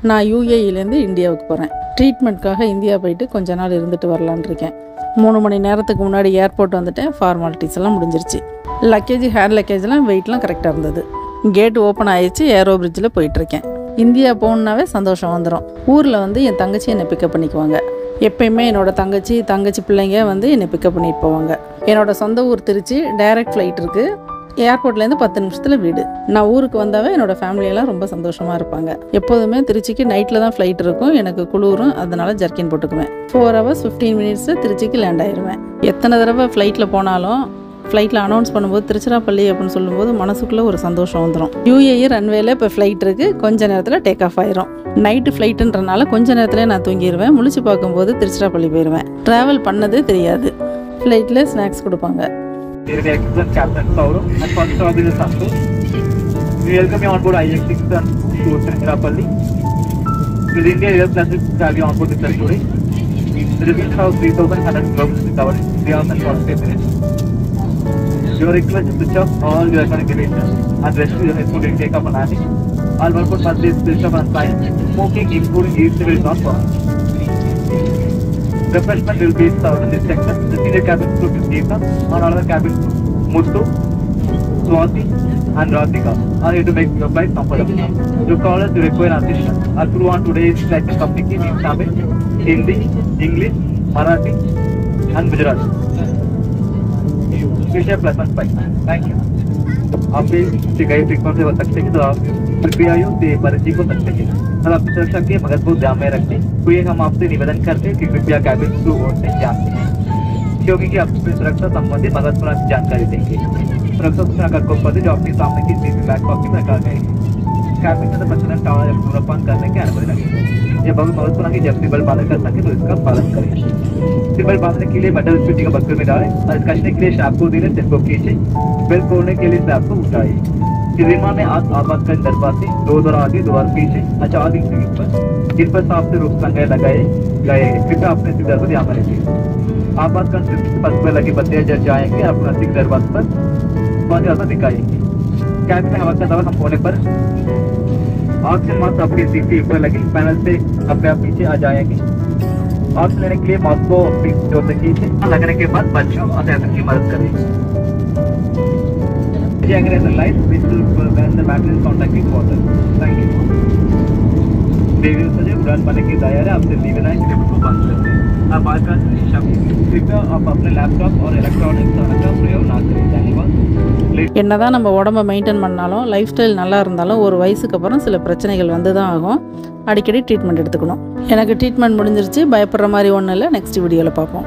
நான் யூஏஇலேருந்து இந்தியாவுக்கு போகிறேன். ட்ரீட்மெண்ட்காக இந்தியா போயிட்டு கொஞ்ச நாள் இருந்துட்டு வரலான்னு இருக்கேன். 3 மணி நேரத்துக்கு முன்னாடி ஏர்போர்ட் வந்துட்டேன். ஃபார்மாலிட்டிஸ் எல்லாம் முடிஞ்சிருச்சு. லக்கேஜ், ஹேண்ட் லக்கேஜ்லாம் வெயிட்லாம் கரெக்டாக இருந்தது. கேட் ஓப்பன் ஆயிடுச்சு. ஏரோ பிரிட்ஜில் போயிட்டுருக்கேன். இந்தியா போகணுன்னாவே சந்தோஷம் வந்துடும். ஊரில் வந்து என் தங்கச்சி என்னை பிக்கப் பண்ணிக்குவாங்க. எப்பயுமே என்னோடய தங்கச்சி பிள்ளைங்க வந்து என்னை பிக்கப் பண்ணிட்டு போவாங்க. என்னோடய சொந்த ஊர் திருச்சி. டைரக்ட் ஃப்ளைட் இருக்குது. ஏர்போர்ட்லேருந்து 10 நிமிஷத்தில் வீடு. நான் ஊருக்கு வந்தாவே என்னோடய ஃபேமிலியெல்லாம் ரொம்ப சந்தோஷமாக இருப்பாங்க. எப்போதுமே திருச்சிக்கு நைட்டில் தான் ஃப்ளைட் இருக்கும். எனக்கு குளிரும், அதனால் ஜர்க்கின் போட்டுக்குவேன். 4 hours 15 minutes திருச்சிக்கு லேண்ட் ஆயிடுவேன். எத்தனை தடவை ஃப்ளைட்டில் போனாலும் ஃப்ளைட்டில் அனௌன்ஸ் பண்ணும்போது திருச்சிராப்பள்ளி அப்படின்னு சொல்லும்போது மனசுக்குள்ளே ஒரு சந்தோஷம் வந்துடும். யூஏஇ ரன்வேல இப்போ ஃப்ளைட் இருக்குது. கொஞ்ச நேரத்தில் டேக் ஆஃப் ஆயிரும். நைட்டு ஃப்ளைட்டுன்றனால கொஞ்ச நேரத்தில் நான் தூங்கிடுவேன். முழிச்சு பார்க்கும்போது திருச்சிராப்பள்ளி போயிடுவேன். ட்ராவல் பண்ணது தெரியாது. ஃப்ளைட்டில் ஸ்நாக்ஸ் கொடுப்பாங்க. Captain Saurav and First Officer Santosh. We welcome you on board IX6 to Tiruchirappalli. With India Air Classic Travel on board the flight today. The repeat house 3,100 kilometers recovered 3 hours and 45 minutes. Your request is to switch off all your electronic devices and rest your headphone during take-off and landing. All workforce must be switched off and signed. Smoking, including e-cigarette, is not possible. Refreshment will be served in this section. The senior cabin crew is Geeta, and another cabin crew, Muthu, Swati, and Radhika are here to make your flight comfortable. Your callers will require assistance. Our crew on today's flight is communicating in Tamil, Hindi, English, Marathi, and Gujarati. Wish you a pleasant flight. Thank you. आप भी शिकायत frequency हो सकते हैं तो आप कृपया परिचय को सकते हैं और आपकी सुरक्षा के मगज को ध्यान में रखें। तो ये हम आपसे निवेदन करते हैं कि कृपया कैबिन क्रू से जानते हैं क्योंकि आपकी सुरक्षा संबंधी महत्वपूर्ण जानकारी देंगे। सुरक्षा सूचना का पद जो अपने सामने की सीधी बैक पॉकेट में रखा गया है। कैबिन में बचना टावर या धूम्रपान करने की अनुमति नहीं है। ये बहुत महत्वपूर्ण है कि जब सीट बेल्ट पालन कर सके तो इसका पालन करें। सीट बेल्ट बांधने के लिए बटन स्पीड का बक्कर में डालें और कसने के लिए शाफ्ट को धीरे से खींचें। बेल्ट खोलने के लिए शाफ्ट को उठाएं। विमान में आपातकालीन दरवाजे 2 द्वार आगे 2 द्वार पीछे अचानक इन पर साफ से रूप संख्या लगाए गए हैं। कृपया अपने सीट दरवाजे ध्यान में रखिए। आपातकालीन पथ पर लगे बत्तियां जल जाएंगे। अपना सीट दरवाजे पर बहुत ज्यादा दिखाएंगे। कैबिन में हवा का दबाव कम होने पर ऑक्सीजन मास्क आपके सीट के ऊपर लगे पैनल से अपने आप पीछे आ जाएंगे। ऑक्सीजन लेने के लिए मास्क को जोर से खींचे। लगने के बाद बच्चों और सैनिकों की मदद करें। Light which will when the battery is contacting water. Thank you. देवी सजे उड़ान भरने की तैयारी है। आपसे निवेदन है कि टेबल को बंद कर दें। आप बात कर कृपया आप अपने लैपटॉप और इलेक्ट्रॉनिक्स का प्रयोग ना करें। धन्यवाद. என்னதான் நம்ம உடம்பை மெயின்டைன் பண்ணாலும் லைஃப் ஸ்டைல் நல்லா இருந்தாலும் ஒரு வயசுக்கு அப்புறம் சில பிரச்சனைகள் வந்து தான் ஆகும். அடிக்கடி ட்ரீட்மெண்ட் எடுத்துக்கணும். எனக்கு ட்ரீட்மெண்ட் முடிஞ்சிருச்சு. பயப்படுற மாதிரி ஒன்றும் இல்லை. நெக்ஸ்ட் வீடியோவில் பார்ப்போம்.